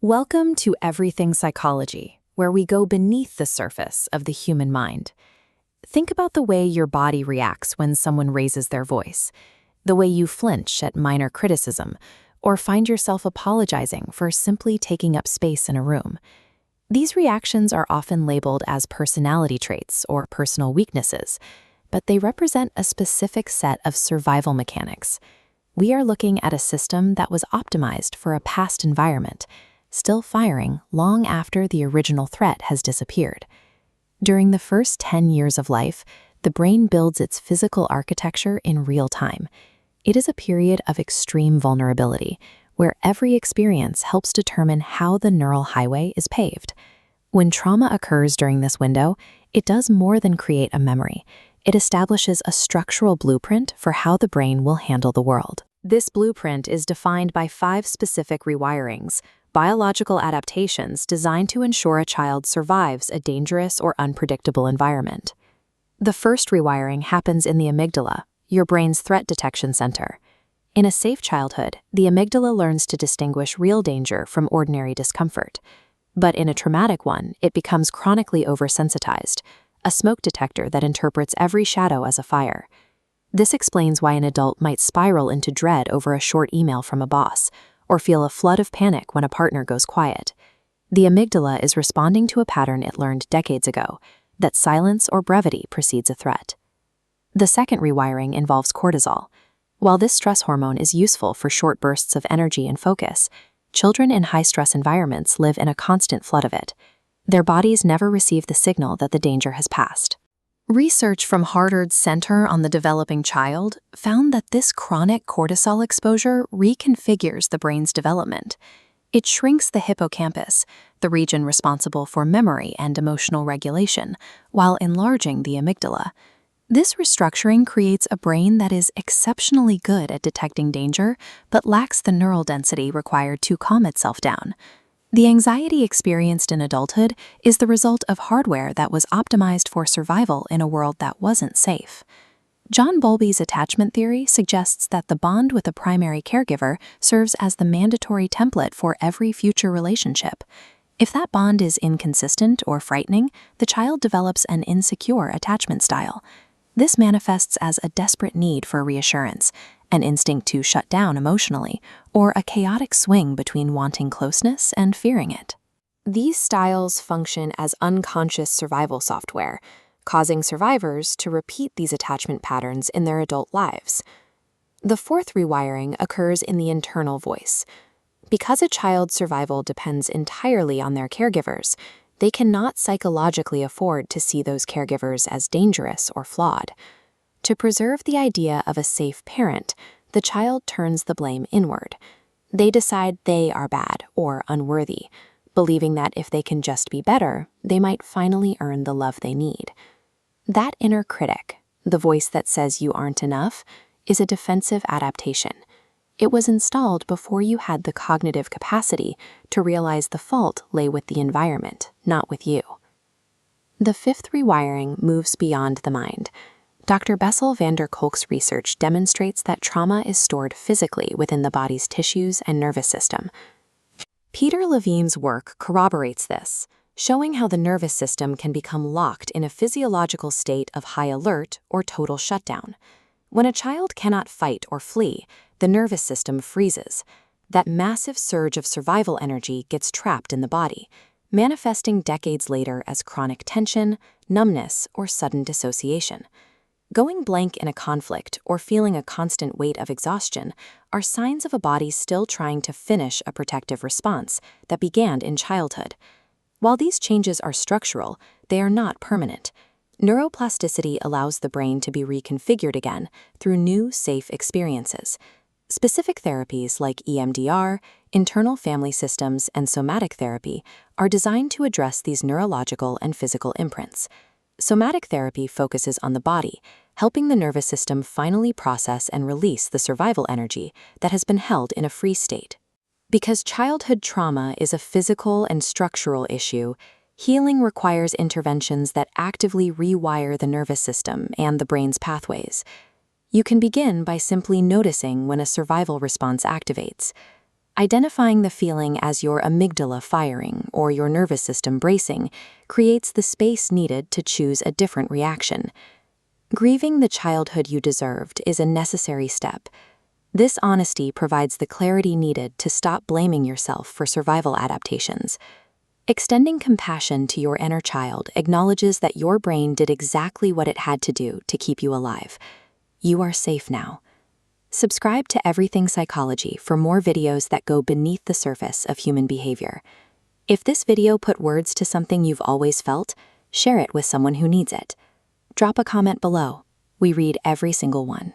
Welcome to Everything Psychology, where we go beneath the surface of the human mind. Think about the way your body reacts when someone raises their voice, the way you flinch at minor criticism, or find yourself apologizing for simply taking up space in a room. These reactions are often labeled as personality traits or personal weaknesses, but they represent a specific set of survival mechanics. We are looking at a system that was optimized for a past environment, still firing long after the original threat has disappeared. During the first 10 years of life, the brain builds its physical architecture in real time. It is a period of extreme vulnerability, where every experience helps determine how the neural highway is paved. When trauma occurs during this window, it does more than create a memory. It establishes a structural blueprint for how the brain will handle the world. This blueprint is defined by 5 specific rewirings, biological adaptations designed to ensure a child survives a dangerous or unpredictable environment. The first rewiring happens in the amygdala, your brain's threat detection center. In a safe childhood, the amygdala learns to distinguish real danger from ordinary discomfort. But in a traumatic one, it becomes chronically oversensitized, a smoke detector that interprets every shadow as a fire. This explains why an adult might spiral into dread over a short email from a boss, or feel a flood of panic when a partner goes quiet. The amygdala is responding to a pattern it learned decades ago, that silence or brevity precedes a threat. The second rewiring involves cortisol. While this stress hormone is useful for short bursts of energy and focus, children in high-stress environments live in a constant flood of it. Their bodies never receive the signal that the danger has passed. Research from Harvard's Center on the Developing Child found that this chronic cortisol exposure reconfigures the brain's development. It shrinks the hippocampus, the region responsible for memory and emotional regulation, while enlarging the amygdala. This restructuring creates a brain that is exceptionally good at detecting danger, but lacks the neural density required to calm itself down. The anxiety experienced in adulthood is the result of hardware that was optimized for survival in a world that wasn't safe. John Bowlby's attachment theory suggests that the bond with a primary caregiver serves as the mandatory template for every future relationship. If that bond is inconsistent or frightening, the child develops an insecure attachment style. This manifests as a desperate need for reassurance, an instinct to shut down emotionally, or a chaotic swing between wanting closeness and fearing it. These styles function as unconscious survival software, causing survivors to repeat these attachment patterns in their adult lives. The fourth rewiring occurs in the internal voice. Because a child's survival depends entirely on their caregivers, they cannot psychologically afford to see those caregivers as dangerous or flawed. To preserve the idea of a safe parent, the child turns the blame inward. They decide they are bad or unworthy, believing that if they can just be better, they might finally earn the love they need. That inner critic, the voice that says you aren't enough, is a defensive adaptation. It was installed before you had the cognitive capacity to realize the fault lay with the environment, not with you. The fifth rewiring moves beyond the mind. Dr. Bessel van der Kolk's research demonstrates that trauma is stored physically within the body's tissues and nervous system. Peter Levine's work corroborates this, showing how the nervous system can become locked in a physiological state of high alert or total shutdown. When a child cannot fight or flee, the nervous system freezes. That massive surge of survival energy gets trapped in the body, manifesting decades later as chronic tension, numbness, or sudden dissociation. Going blank in a conflict or feeling a constant weight of exhaustion are signs of a body still trying to finish a protective response that began in childhood. While these changes are structural, they are not permanent. Neuroplasticity allows the brain to be reconfigured again through new, safe experiences. Specific therapies like EMDR, internal family systems, and somatic therapy are designed to address these neurological and physical imprints. Somatic therapy focuses on the body, helping the nervous system finally process and release the survival energy that has been held in a freeze state. Because childhood trauma is a physical and structural issue, healing requires interventions that actively rewire the nervous system and the brain's pathways. You can begin by simply noticing when a survival response activates. Identifying the feeling as your amygdala firing or your nervous system bracing creates the space needed to choose a different reaction. Grieving the childhood you deserved is a necessary step. This honesty provides the clarity needed to stop blaming yourself for survival adaptations. Extending compassion to your inner child acknowledges that your brain did exactly what it had to do to keep you alive. You are safe now. Subscribe to Everything Psychology for more videos that go beneath the surface of human behavior. If this video put words to something you've always felt, share it with someone who needs it. Drop a comment below. We read every single one.